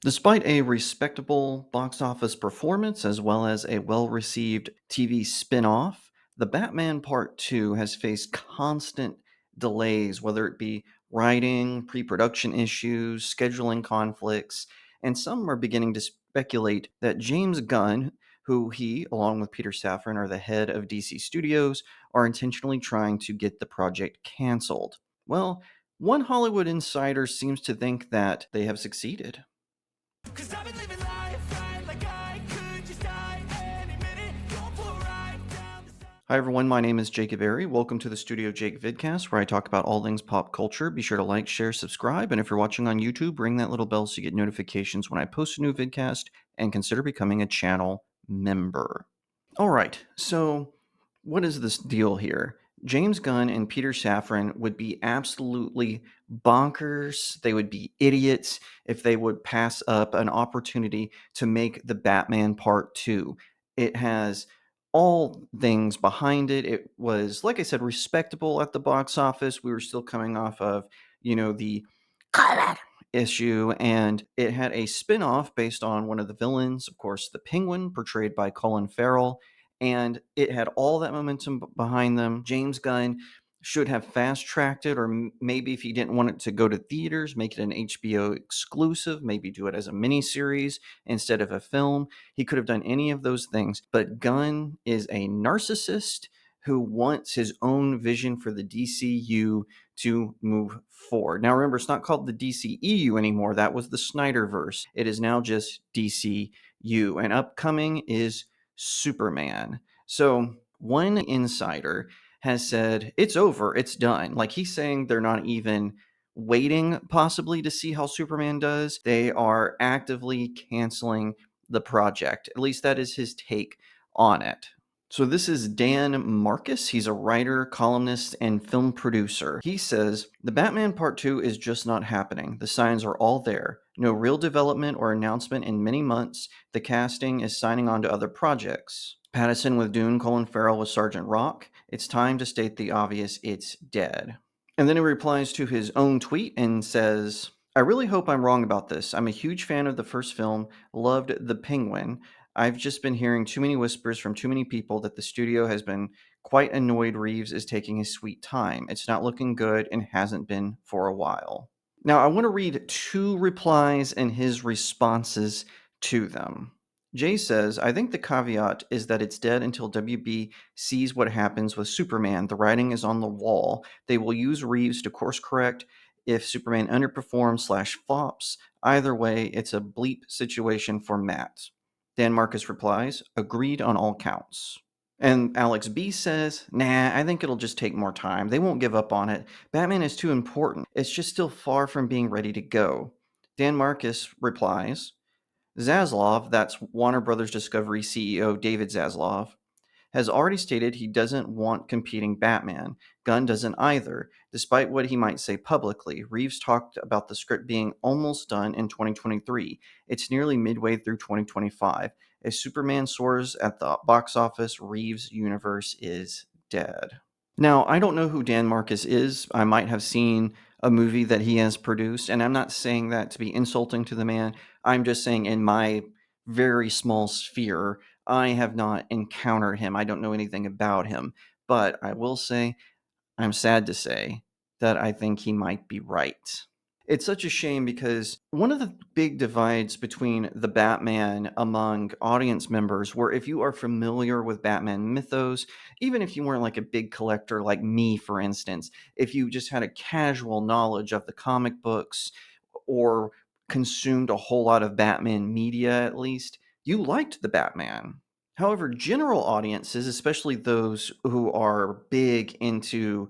Despite a respectable box office performance as well as a well received TV spin off, The Batman Part 2 has faced constant delays, whether it be writing, pre production issues, scheduling conflicts, and some are beginning to speculate that James Gunn, who he, along with Peter Safran, are the head of DC Studios, are intentionally trying to get the project canceled. Well, one Hollywood insider seems to think that they have succeeded. Cause I've been living life right like I could just die any minute. Going for a ride down the side. Hi everyone, my name is Jacob Berry. Welcome to the StudioJake vidcast where I talk about all things pop culture. Be sure to like, share, subscribe, and if you're watching on YouTube, ring that little bell so you get notifications when I post a new vidcast and consider becoming a channel member. All right, so what is this deal here? James Gunn and Peter Safran would be absolutely bonkers. They would be idiots if they would pass up an opportunity to make the Batman Part 2. It has all things behind it. It was, like I said, respectable at the box office. We were still coming off of, the COVID issue, and it had a spin-off based on one of the villains, of course, the Penguin, portrayed by Colin Farrell, and it had all that momentum behind them. James Gunn should have fast-tracked it, or maybe if he didn't want it to go to theaters, make it an HBO exclusive, maybe do it as a miniseries instead of a film. He could have done any of those things, but Gunn is a narcissist who wants his own vision for the DCU to move forward. Now, remember, it's not called the DCEU anymore. That was the Snyderverse. It is now just DCU, and upcoming is Superman. So, one insider has said, it's over, it's done. Like, he's saying they're not even waiting possibly to see how Superman does. They are actively canceling the project. At least that is his take on it. So this is Dan Marcus. He's a writer, columnist, and film producer. He says, the Batman Part 2 is just not happening. The signs are all there. No real development or announcement in many months. The casting is signing on to other projects. Pattinson with Dune, Colin Farrell with Sergeant Rock. It's time to state the obvious, it's dead. And then he replies to his own tweet and says, I really hope I'm wrong about this. I'm a huge fan of the first film, loved The Penguin. I've just been hearing too many whispers from too many people that the studio has been quite annoyed Reeves is taking his sweet time. It's not looking good and hasn't been for a while. Now, I want to read two replies and his responses to them. Jay says, I think the caveat is that it's dead until WB sees what happens with Superman. The writing is on the wall. They will use Reeves to course correct if Superman underperforms/flops. Either way, it's a bleep situation for Matt. Dan Marcus replies, agreed on all counts. And Alex B says, nah, I think it'll just take more time. They won't give up on it. Batman is too important. It's just still far from being ready to go. Dan Marcus replies, Zaslav, that's Warner Brothers Discovery CEO David Zaslav, has already stated he doesn't want competing Batman. Gunn doesn't either, despite what he might say publicly. Reeves talked about the script being almost done in 2023. It's nearly midway through 2025. As Superman soars at the box office, Reeves' universe is dead. Now, I don't know who Dan Marcus is. I might have seen a movie that he has produced, and I'm not saying that to be insulting to the man. I'm just saying in my very small sphere, I have not encountered him. I don't know anything about him. But I will say, I'm sad to say, that I think he might be right. It's such a shame because one of the big divides between the Batman among audience members were if you are familiar with Batman mythos, even if you weren't like a big collector like me, for instance, if you just had a casual knowledge of the comic books or consumed a whole lot of Batman media at least, you liked the Batman. However, general audiences, especially those who are big into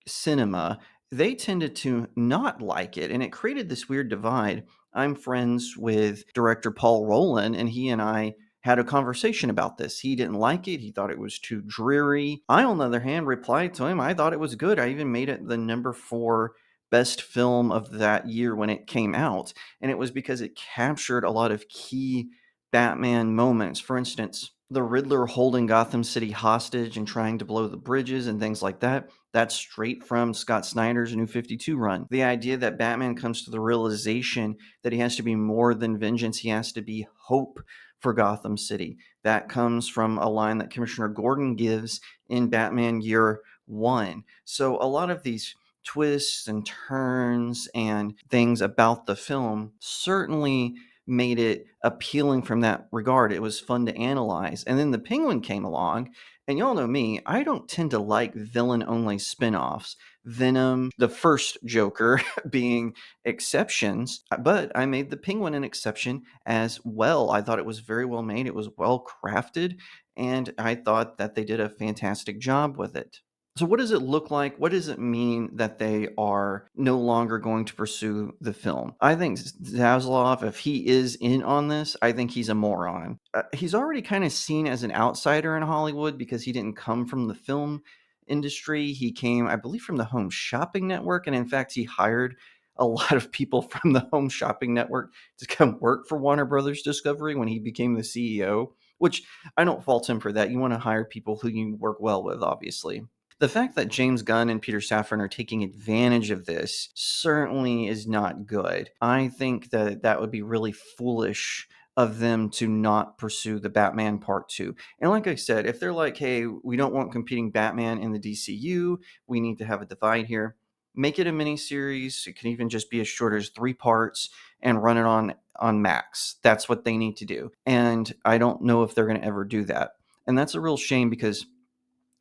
cinema, they tended to not like it, and it created this weird divide. I'm friends with director Paul Roland, and he and I had a conversation about this. He didn't like it. He thought it was too dreary. I, on the other hand, replied to him, I thought it was good. I even made it the number 4 best film of that year when it came out, and it was because it captured a lot of key Batman moments. For instance, The Riddler holding Gotham City hostage and trying to blow the bridges and things like that, that's straight from Scott Snyder's New 52 run. The idea that Batman comes to the realization that he has to be more than vengeance, he has to be hope for Gotham City. That comes from a line that Commissioner Gordon gives in Batman Year One. So a lot of these twists and turns and things about the film certainly made it appealing from that regard. It was fun to analyze. And then the Penguin came along, and y'all know me, I don't tend to like villain only spin-offs. Venom, the first Joker being exceptions, but I made the Penguin an exception as well. I thought it was very well made, it was well crafted, and I thought that they did a fantastic job with it. So, what does it look like? What does it mean that they are no longer going to pursue the film? I think Zaslav, if he is in on this, I think he's a moron. He's already kind of seen as an outsider in Hollywood because he didn't come from the film industry. He came, I believe, from the Home Shopping Network. And in fact, he hired a lot of people from the Home Shopping Network to come work for Warner Brothers Discovery when he became the CEO, which I don't fault him for that. You want to hire people who you work well with, obviously. The fact that James Gunn and Peter Safran are taking advantage of this certainly is not good. I think that that would be really foolish of them to not pursue the Batman Part 2. And like I said, if they're like, hey, we don't want competing Batman in the DCU, we need to have a divide here, make it a miniseries. It can even just be as short as 3 parts and run it on Max. That's what they need to do. And I don't know if they're going to ever do that. And that's a real shame because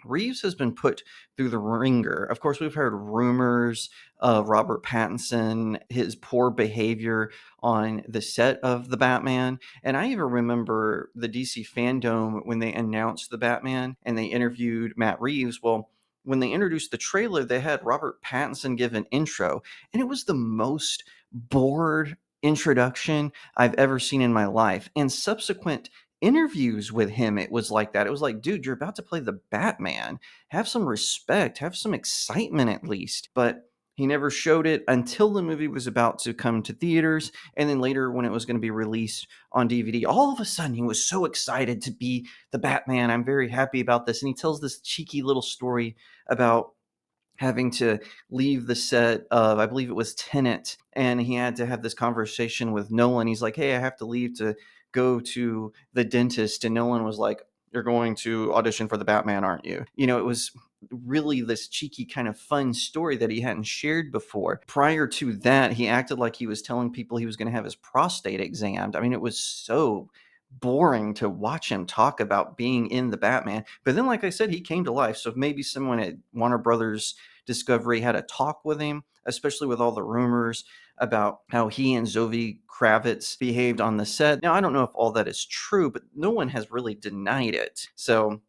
Reeves has been put through the ringer. Of course, we've heard rumors of Robert Pattinson, his poor behavior on the set of the Batman. And I even remember the DC fandom when they announced the Batman and they interviewed Matt Reeves. Well, when they introduced the trailer, they had Robert Pattinson give an intro, and it was the most bored introduction I've ever seen in my life. And subsequent interviews with him, it was like that. It was like, dude, you're about to play the Batman. Have some respect, have some excitement at least. But he never showed it until the movie was about to come to theaters. And then later, when it was going to be released on DVD, all of a sudden he was so excited to be the Batman. I'm very happy about this. And he tells this cheeky little story about having to leave the set of, I believe it was Tenet, and he had to have this conversation with Nolan. He's like, hey, I have to leave to go to the dentist. And Nolan was like, you're going to audition for the Batman, aren't you? You know, it was really this cheeky kind of fun story that he hadn't shared before. Prior to that, he acted like he was telling people he was going to have his prostate examined. I mean, it was so boring to watch him talk about being in the Batman. But then, like I said, he came to life. So maybe someone at Warner Brothers Discovery had a talk with him, especially with all the rumors about how he and Zoe Kravitz behaved on the set. Now, I don't know if all that is true, but no one has really denied it. So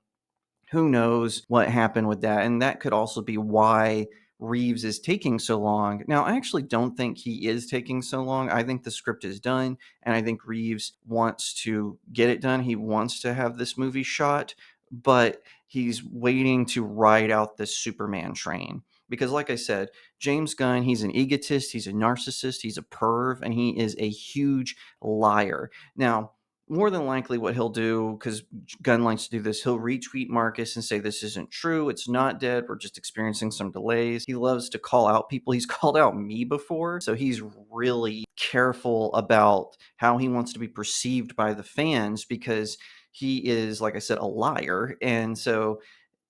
who knows what happened with that? And that could also be why Reeves is taking so long. Now, I actually don't think he is taking so long. I think the script is done, and I think Reeves wants to get it done. He wants to have this movie shot, but he's waiting to ride out this Superman train. Because, like I said, James Gunn, he's an egotist, he's a narcissist, he's a perv, and he is a huge liar. Now, more than likely what he'll do, because Gunn likes to do this, he'll retweet Marcus and say this isn't true, it's not dead, we're just experiencing some delays. He loves to call out people. He's called out me before, so he's really careful about how he wants to be perceived by the fans because he is, like I said, a liar. And so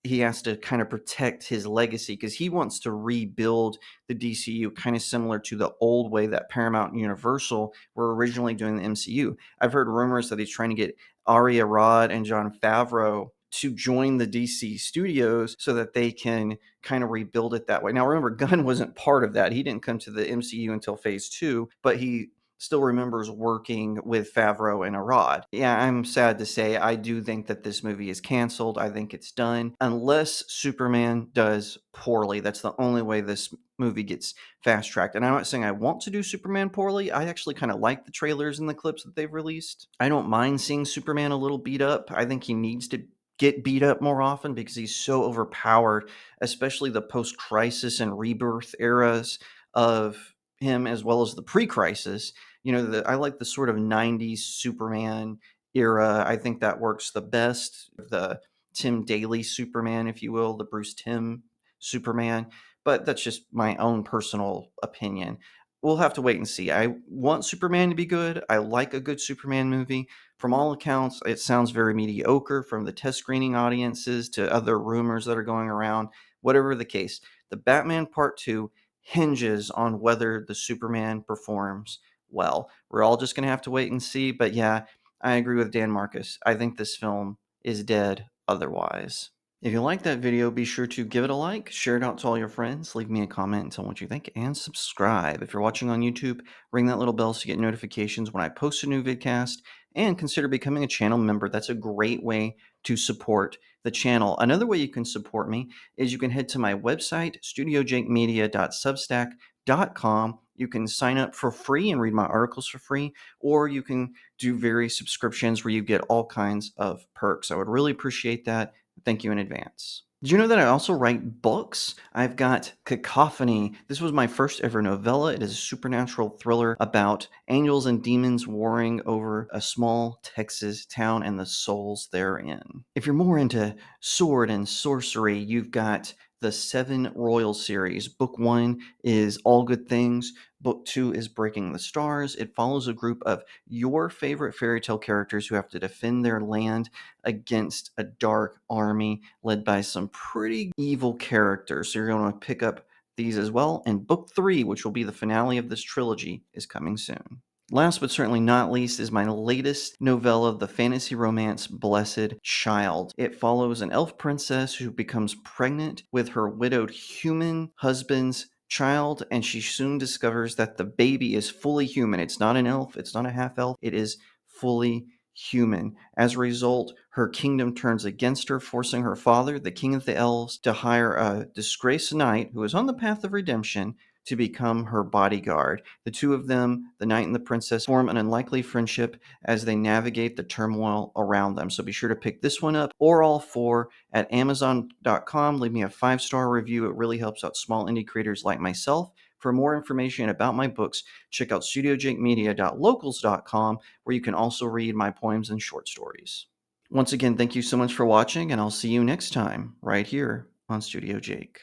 he has to kind of protect his legacy because he wants to rebuild the DCU kind of similar to the old way that Paramount and Universal were originally doing the MCU. I've heard rumors that he's trying to get Ari Arad and Jon Favreau to join the DC studios so that they can kind of rebuild it that way. Now, remember, Gunn wasn't part of that. He didn't come to the MCU until phase 2, but he still remembers working with Favreau and Arad. Yeah, I'm sad to say I do think that this movie is canceled. I think it's done unless Superman does poorly. That's the only way this movie gets fast tracked. And I'm not saying I want to do Superman poorly. I actually kind of like the trailers and the clips that they've released. I don't mind seeing Superman a little beat up. I think he needs to get beat up more often because he's so overpowered, especially the post crisis and rebirth eras of him as well as the pre crisis. You know, I like the sort of 90s Superman era. I think that works the best. The Tim Daly Superman, if you will, the Bruce Timm Superman. But that's just my own personal opinion. We'll have to wait and see. I want Superman to be good. I like a good Superman movie. From all accounts, it sounds very mediocre from the test screening audiences to other rumors that are going around. Whatever the case, the Batman Part 2 hinges on whether the Superman performs well. We're all just going to have to wait and see. But yeah, I agree with Dan Marcus. I think this film is dead otherwise. If you like that video, be sure to give it a like, share it out to all your friends, leave me a comment and tell me what you think, and subscribe. If you're watching on YouTube, ring that little bell so you get notifications when I post a new vidcast, and consider becoming a channel member. That's a great way to support the channel. Another way you can support me is you can head to my website, studiojakemedia.substack.com. You can sign up for free and read my articles for free, or you can do various subscriptions where you get all kinds of perks. I would really appreciate that. Thank you in advance. Did you know that I also write books? I've got Cacophony. This was my first ever novella. It is a supernatural thriller about angels and demons warring over a small Texas town and the souls therein. If you're more into sword and sorcery, you've got the Seven Royal series. Book 1 is All Good Things. Book 2 is Breaking the Stars. It follows a group of your favorite fairy tale characters who have to defend their land against a dark army led by some pretty evil characters. So you're going to pick up these as well. And book 3, which will be the finale of this trilogy, is coming soon. Last but certainly not least is my latest novella, the fantasy romance Blessed Child. It follows an elf princess who becomes pregnant with her widowed human husband's child, and she soon discovers that the baby is fully human. It's not an elf, it's not a half elf, it is fully human. As a result, her kingdom turns against her, forcing her father, the king of the elves, to hire a disgraced knight who is on the path of redemption to become her bodyguard. The two of them, the knight and the princess, form an unlikely friendship as they navigate the turmoil around them. So be sure to pick this one up or all four at Amazon.com. Leave me a 5-star review. It really helps out small indie creators like myself. For more information about my books, check out StudioJakeMedia.locals.com, where you can also read my poems and short stories. Once again, thank you so much for watching, and I'll see you next time right here on Studio Jake.